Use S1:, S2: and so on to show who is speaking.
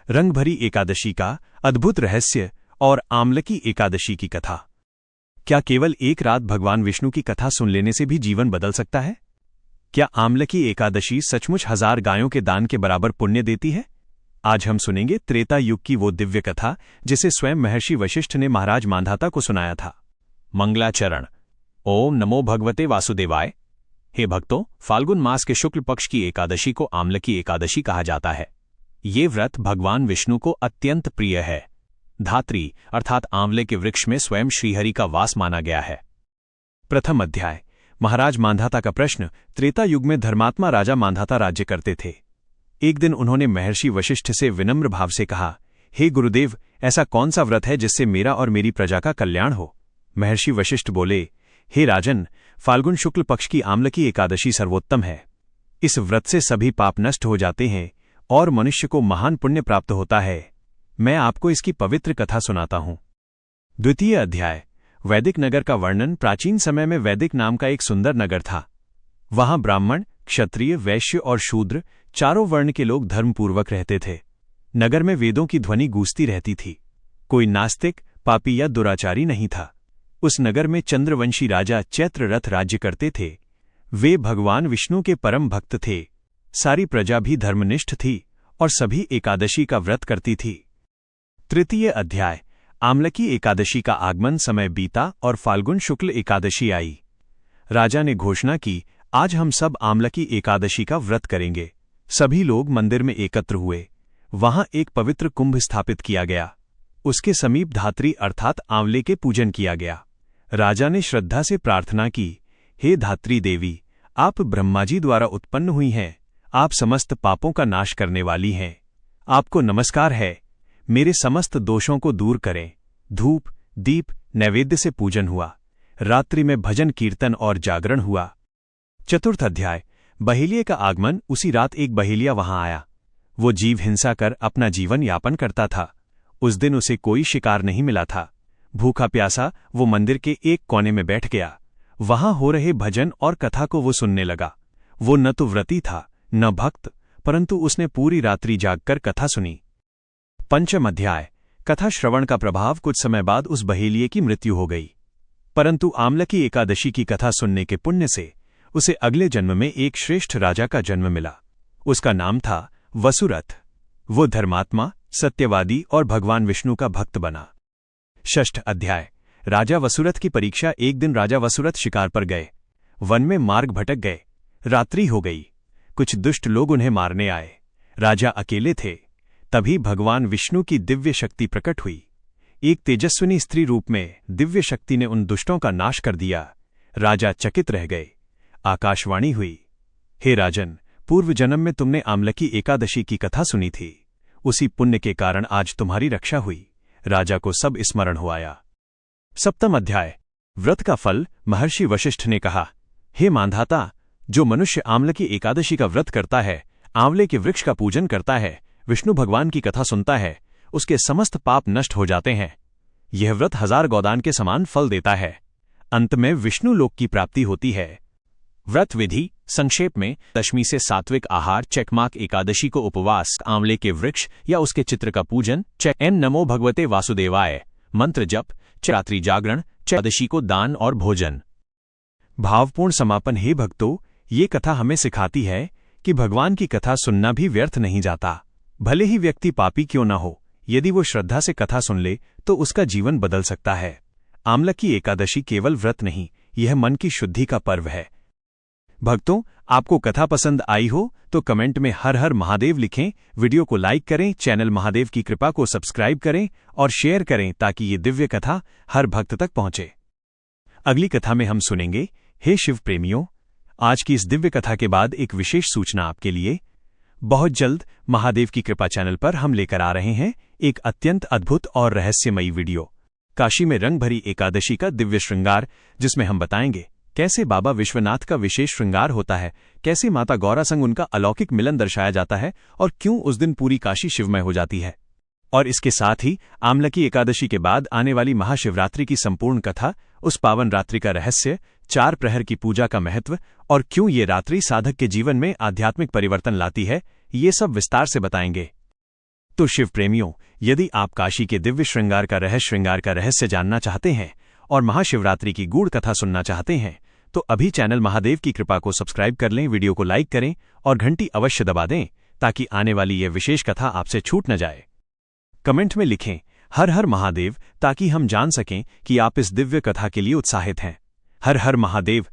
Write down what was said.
S1: रंगभरी एकादशी का अद्भुत रहस्य और आमलकी एकादशी की कथा। क्या केवल एक रात भगवान विष्णु की कथा सुन लेने से भी जीवन बदल सकता है? क्या आमलकी एकादशी सचमुच 1000 गायों के दान के बराबर पुण्य देती है? आज हम सुनेंगे त्रेता युग की वो दिव्य कथा जिसे स्वयं महर्षि वशिष्ठ ने महाराज मांधाता को सुनाया था। मंगलाचरण। ओम नमो भगवते वासुदेवाय। हे भक्तों, फाल्गुन मास के शुक्ल पक्ष की एकादशी को आमलकी एकादशी कहा जाता है। ये व्रत भगवान विष्णु को अत्यंत प्रिय है। धात्री अर्थात आंवले के वृक्ष में स्वयं श्रीहरि का वास माना गया है। प्रथम अध्याय। महाराज मांधाता का प्रश्न। त्रेता युग में धर्मात्मा राजा मांधाता राज्य करते थे। एक दिन उन्होंने महर्षि वशिष्ठ से विनम्र भाव से कहा, हे गुरुदेव, ऐसा कौन सा व्रत है जिससे मेरा और मेरी प्रजा का कल्याण हो? महर्षि वशिष्ठ बोले, हे राजन, फाल्गुन शुक्ल पक्ष की आमलकी एकादशी सर्वोत्तम है। इस व्रत से सभी पाप नष्ट हो जाते हैं और मनुष्य को महान पुण्य प्राप्त होता है। मैं आपको इसकी पवित्र कथा सुनाता हूं। द्वितीय अध्याय। वैदिक नगर का वर्णन। प्राचीन समय में वैदिक नाम का एक सुंदर नगर था। वहां ब्राह्मण, क्षत्रिय, वैश्य और शूद्र चारों वर्ण के लोग धर्मपूर्वक रहते थे। नगर में वेदों की ध्वनि गूंजती रहती थी। कोई नास्तिक, पापी या दुराचारी नहीं था। उस नगर में चंद्रवंशी राजा चैत्ररथ राज्य करते थे। वे भगवान विष्णु के परम भक्त थे। सारी प्रजा भी धर्मनिष्ठ थी और सभी एकादशी का व्रत करती थी। तृतीय अध्याय। आमलकी एकादशी का आगमन समय बीता और फाल्गुन शुक्ल एकादशी आई। राजा ने घोषणा की, आज हम सब आमलकी एकादशी का व्रत करेंगे। सभी लोग मंदिर में एकत्र हुए। वहां एक पवित्र कुंभ स्थापित किया गया। उसके समीप धात्री अर्थात आंवले के पूजन किया गया। राजा ने श्रद्धा से प्रार्थना की, हे धात्री देवी, आप ब्रह्माजी द्वारा उत्पन्न हुई हैं। आप समस्त पापों का नाश करने वाली हैं। आपको नमस्कार है। मेरे समस्त दोषों को दूर करें। धूप, दीप, नैवेद्य से पूजन हुआ। रात्रि में भजन कीर्तन और जागरण हुआ। चतुर्थ अध्याय। बहेलिये का आगमन। उसी रात एक बहेलिया वहां आया। वो जीव हिंसा कर अपना जीवन यापन करता था। उस दिन उसे कोई शिकार नहीं मिला था। भूखा प्यासा वो मंदिर के एक कोने में बैठ गया। वहां हो रहे भजन और कथा को वो सुनने लगा। वो न तो व्रती था न भक्त, परंतु उसने पूरी रात्रि जागकर कथा सुनी। पंचम अध्याय। कथा श्रवण का प्रभाव। कुछ समय बाद उस बहेलिये की मृत्यु हो गई, परंतु आमलकी एकादशी की कथा सुनने के पुण्य से उसे अगले जन्म में एक श्रेष्ठ राजा का जन्म मिला। उसका नाम था वसुरथ। वो धर्मात्मा, सत्यवादी और भगवान विष्णु का भक्त बना। षष्ठ अध्याय। राजा वसुरथ की परीक्षा। एक दिन राजा वसुरथ शिकार पर गए। वन में मार्ग भटक गए। रात्रि हो गई। कुछ दुष्ट लोग उन्हें मारने आए। राजा अकेले थे। तभी भगवान विष्णु की दिव्य शक्ति प्रकट हुई। एक तेजस्विनी स्त्री रूप में दिव्य शक्ति ने उन दुष्टों का नाश कर दिया। राजा चकित रह गए। आकाशवाणी हुई, हे राजन, पूर्व जन्म में तुमने आमलकी एकादशी की कथा सुनी थी। उसी पुण्य के कारण आज तुम्हारी रक्षा हुई। राजा को सब स्मरण हो आया। सप्तम अध्याय। व्रत का फल। महर्षि वशिष्ठ ने कहा, हे मांधाता, जो मनुष्य आमलकी एकादशी का व्रत करता है, आंवले के वृक्ष का पूजन करता है, विष्णु भगवान की कथा सुनता है, उसके समस्त पाप नष्ट हो जाते हैं। यह व्रत 1000 गोदान के समान फल देता है। अंत में विष्णु लोक की प्राप्ति होती है। व्रत विधि संक्षेप में। दशमी से सात्विक आहार। चेकमाक एकादशी को उपवास, आंवले के वृक्ष या उसके चित्र का पूजन। एन नमो भगवते वासुदेवाय। मंत्र जप। रात्रि जागरण। एकादशी को दान और भोजन। भावपूर्ण समापन। हे भक्तों, ये कथा हमें सिखाती है कि भगवान की कथा सुनना भी व्यर्थ नहीं जाता। भले ही व्यक्ति पापी क्यों न हो, यदि वो श्रद्धा से कथा सुन ले तो उसका जीवन बदल सकता है। आमलकी एकादशी केवल व्रत नहीं, यह मन की शुद्धि का पर्व है। भक्तों, आपको कथा पसंद आई हो तो कमेंट में हर हर महादेव लिखें। वीडियो को लाइक करें, चैनल महादेव की कृपा को सब्सक्राइब करें और शेयर करें ताकि ये दिव्य कथा हर भक्त तक पहुंचे। अगली कथा में हम सुनेंगे, हे शिव प्रेमियों, आज की इस दिव्य कथा के बाद एक विशेष सूचना आपके लिए। बहुत जल्द महादेव की कृपा चैनल पर हम लेकर आ रहे हैं एक अत्यंत अद्भुत और रहस्यमयी वीडियो, काशी में रंगभरी एकादशी का दिव्य श्रृंगार, जिसमें हम बताएंगे कैसे बाबा विश्वनाथ का विशेष श्रृंगार होता है, कैसे माता गौरा संग उनका अलौकिक मिलन दर्शाया जाता है और क्यों उस दिन पूरी काशी शिवमय हो जाती है। और इसके साथ ही आमलकी एकादशी के बाद आने वाली महाशिवरात्रि की संपूर्ण कथा, उस पावन रात्रि का रहस्य, 4 प्रहर की पूजा का महत्व और क्यों ये रात्रि साधक के जीवन में आध्यात्मिक परिवर्तन लाती है, ये सब विस्तार से बताएंगे। तो शिव प्रेमियों, यदि आप काशी के दिव्य श्रृंगार का रहस्य जानना चाहते हैं और महाशिवरात्रि की गूढ़ कथा सुनना चाहते हैं, तो अभी चैनल महादेव की कृपा को सब्सक्राइब कर लें, वीडियो को लाइक करें और घंटी अवश्य दबा दें ताकि आने वाली यह विशेष कथा आपसे छूट न जाए। कमेंट में लिखें हर हर महादेव ताकि हम जान सकें कि आप इस दिव्य कथा के लिए उत्साहित हैं। हर हर महादेव।